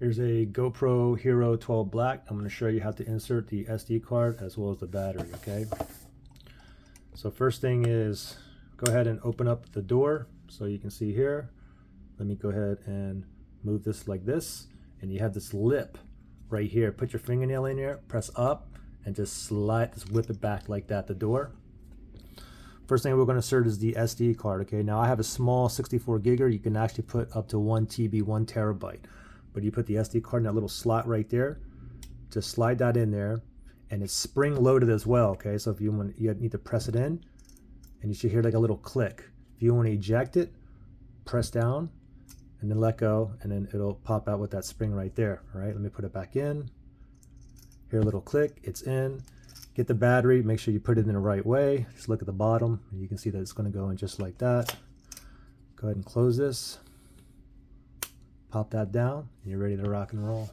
Here's a GoPro Hero 12 Black. I'm going to show you how to insert the SD card as well as the battery, okay? So first thing is, go ahead and open up the door so you can see here. Let me go ahead and move this like this, and you have this lip right here. Put your fingernail in there, press up, and just slide, just whip it back like that, the door. First thing we're going to insert is the SD card, okay? Now I have a small 64 gigger. You can actually put up to 1 TB, 1 terabyte. But you put the SD card in that little slot right there. Just slide that in there, and it's spring loaded as well, okay? So if you want, you need to press it in, and you should hear like a little click. If you want to eject it, press down, and then let go, and then it'll pop out with that spring right there. All right, let me put it back in. Hear a little click, it's in. Get the battery, make sure you put it in the right way. Just look at the bottom, and you can see that it's going to go in just like that. Go ahead and close this. Pop that down, and you're ready to rock and roll.